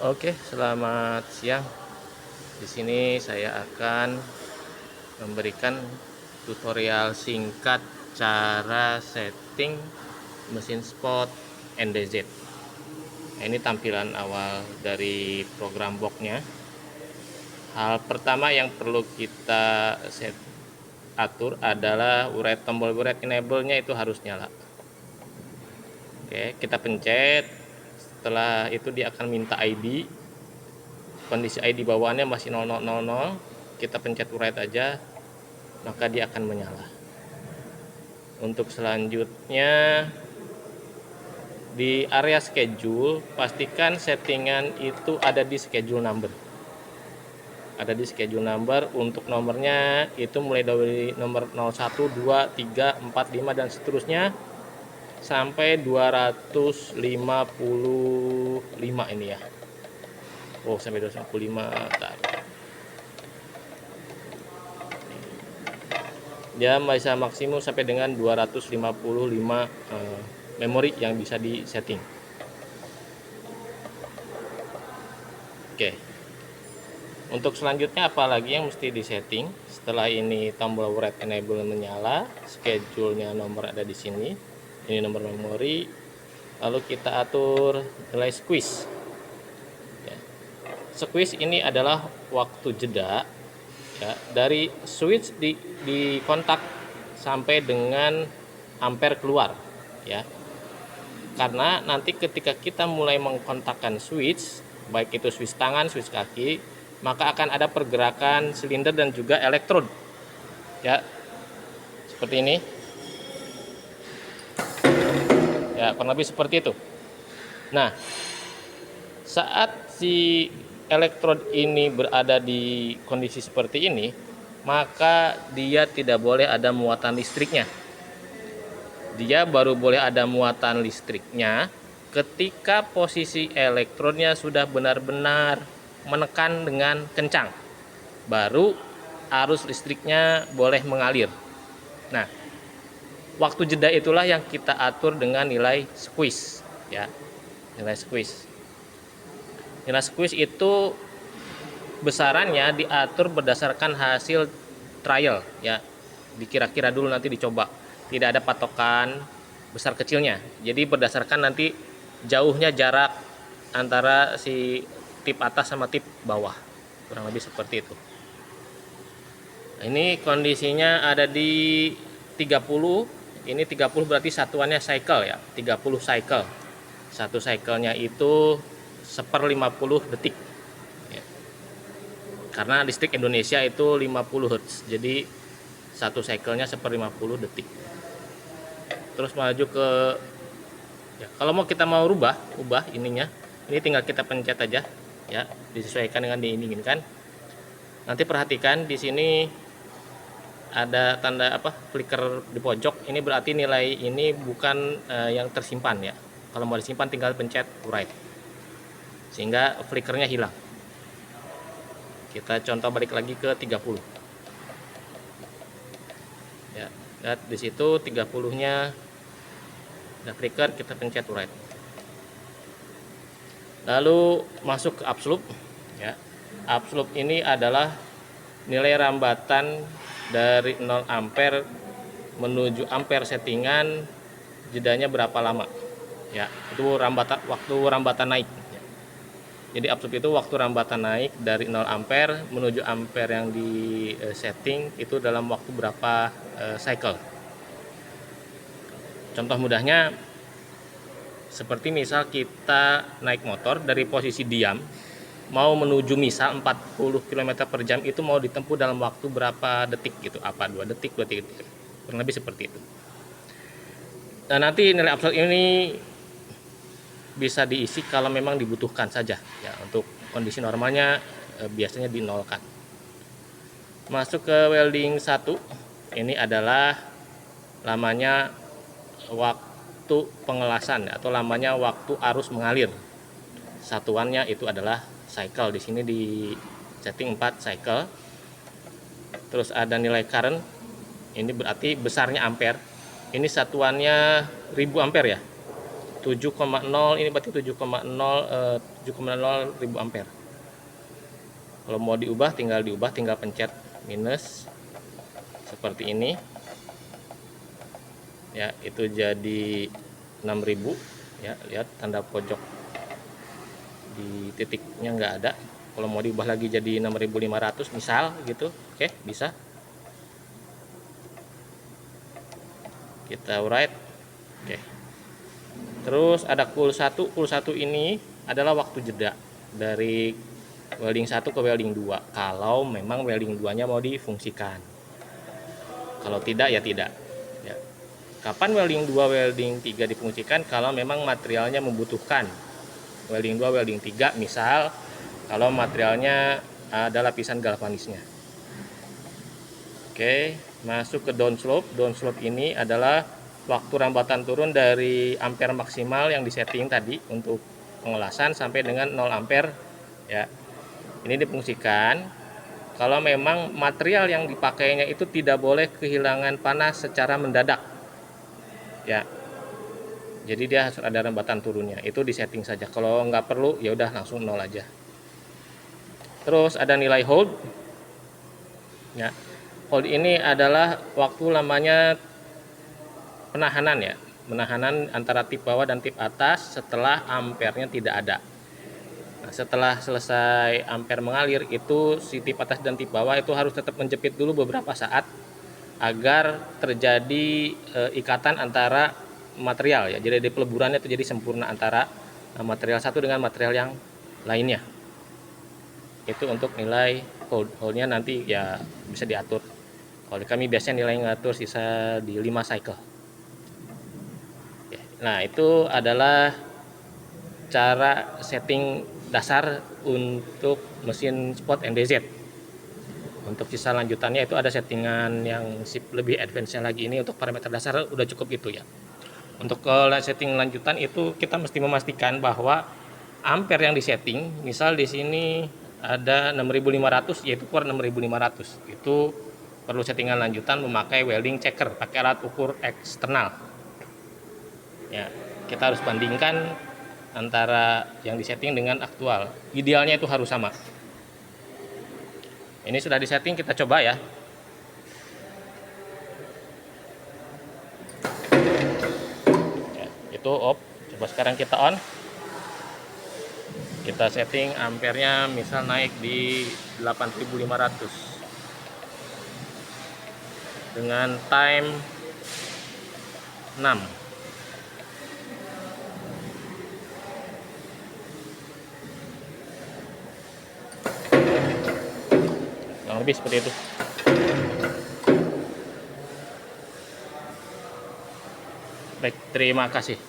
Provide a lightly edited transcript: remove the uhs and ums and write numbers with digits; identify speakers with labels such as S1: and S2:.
S1: Oke, selamat siang. Di sini saya akan memberikan tutorial singkat cara setting mesin spot NDZ. Ini tampilan awal dari program boxnya. Hal pertama yang perlu kita atur adalah tombol uret enable-nya itu harus nyala. Oke, kita pencet. Setelah itu dia akan minta ID. Kondisi ID bawaannya masih 0000, kita pencet right aja, maka dia akan menyala. Untuk selanjutnya di area schedule, pastikan settingan itu ada di schedule number. Ada di schedule number. Untuk nomornya itu mulai dari nomor 01, 2, 3, 4, 5 dan seterusnya sampai 255 ini ya. Oh, sampai 255. Dia bisa maksimum sampai dengan 255 memori yang bisa disetting. Oke. Untuk selanjutnya apalagi yang mesti disetting? Setelah ini tombol write enable menyala, schedule-nya nomor ada di sini. Ini nomor memori. Lalu kita atur nilai squeeze. Ya. Squeeze ini adalah waktu jeda ya, dari switch di kontak sampai dengan ampere keluar ya. Karena nanti ketika kita mulai mengkontakkan switch, baik itu switch tangan, switch kaki, maka akan ada pergerakan silinder dan juga elektrod ya, seperti ini ya, kurang lebih seperti itu. Nah, saat si elektrod ini berada di kondisi seperti ini, maka dia tidak boleh ada muatan listriknya. Dia baru boleh ada muatan listriknya ketika posisi elektrodnya sudah benar-benar menekan dengan kencang. Baru arus listriknya boleh mengalir. Nah, waktu jeda itulah yang kita atur dengan nilai squeeze ya. Nilai squeeze. Nilai squeeze itu besarannya diatur berdasarkan hasil trial ya. Dikira-kira dulu, nanti dicoba. Tidak ada patokan besar kecilnya. Jadi berdasarkan nanti jauhnya jarak antara si tip atas sama tip bawah. Kurang lebih seperti itu. Nah, ini kondisinya ada di 30. Ini 30 berarti satuannya cycle ya. 30 cycle. Satu cycle-nya itu 1/50 detik. Ya. Karena listrik Indonesia itu 50 Hz. Jadi satu cycle-nya 1/50 detik. Terus maju ke ya, kalau kita mau ubah ininya, ini tinggal kita pencet aja ya, disesuaikan dengan diinginkan. Nanti perhatikan di sini ada tanda flicker di pojok. Ini berarti nilai ini bukan yang tersimpan ya. Kalau mau disimpan tinggal pencet right sehingga flickernya hilang. Kita contoh balik lagi ke 30 ya. Lihat di situ 30-nya ada flicker, kita pencet right. Lalu masuk ke absolute ya. Absolute ini adalah nilai rambatan dari 0 ampere menuju ampere settingan, jedanya berapa lama ya. Itu waktu rambatan naik ya. Jadi absolute itu waktu rambatan naik dari 0 ampere menuju ampere yang di setting itu dalam waktu berapa cycle. Contoh mudahnya seperti misal kita naik motor dari posisi diam mau menuju misal 40 km per jam, itu mau ditempuh dalam waktu berapa detik gitu, 2 detik, 2 detik, kurang lebih seperti itu. Nah, nanti nilai absolut ini bisa diisi kalau memang dibutuhkan saja ya. Untuk kondisi normalnya biasanya dinolkan. Masuk ke welding 1, ini adalah lamanya waktu pengelasan atau lamanya waktu arus mengalir. Satuannya itu adalah cycle. Di sini di setting 4 cycle. Terus ada nilai current. Ini berarti besarnya ampere. Ini satuannya 1000 ampere ya. 7,0 ini berarti 7,0 ribu ampere. Kalau mau diubah tinggal pencet minus seperti ini ya, itu jadi 6.000 ya. Lihat tanda pojok di titiknya nggak ada. Kalau mau diubah lagi jadi 6.500 misal gitu, oke, bisa. Kita write, oke. Terus ada cool 1 ini adalah waktu jeda dari welding 1 ke welding 2 kalau memang welding 2 nya mau difungsikan. Kalau tidak ya tidak ya. Kapan welding 2 welding 3 difungsikan? Kalau memang materialnya membutuhkan welding 2 welding 3, misal kalau materialnya ada lapisan galvanisnya. Oke, masuk ke downslope. Downslope ini adalah waktu rambatan turun dari ampere maksimal yang disetting tadi untuk pengelasan sampai dengan 0 ampere ya. Ini difungsikan kalau memang material yang dipakainya itu tidak boleh kehilangan panas secara mendadak ya. Jadi dia harus ada rambatan turunnya, itu disetting saja. Kalau nggak perlu ya udah langsung 0 aja. Terus ada nilai hold ya. Hold ini adalah waktu lamanya penahanan ya, penahanan antara tip bawah dan tip atas setelah ampernya tidak ada. Nah, setelah selesai ampere mengalir, itu si tip atas dan tip bawah itu harus tetap menjepit dulu beberapa saat agar terjadi ikatan antara material ya. Jadi peleburannya itu jadi sempurna antara material satu dengan material yang lainnya. Itu untuk nilai hold-nya nanti ya bisa diatur. Kalau kami biasanya nilai ngatur sisa di 5 cycle. Nah, itu adalah cara setting dasar untuk mesin spot MDZ. Untuk sisa lanjutannya itu ada settingan yang lebih advance lagi. Ini untuk parameter dasar udah cukup itu ya. Untuk setting lanjutan itu kita mesti memastikan bahwa ampere yang disetting, misal di sini ada 6.500 yaitu keluar 6.500. Itu perlu settingan lanjutan memakai welding checker, pakai alat ukur eksternal. Ya, kita harus bandingkan antara yang disetting dengan aktual. Idealnya itu harus sama. Ini sudah disetting, kita coba ya. Ya, itu off. Coba sekarang kita on. Kita setting ampernya misal naik di 8.500 dengan time 6. Kurang lebih seperti itu. Baik, terima kasih.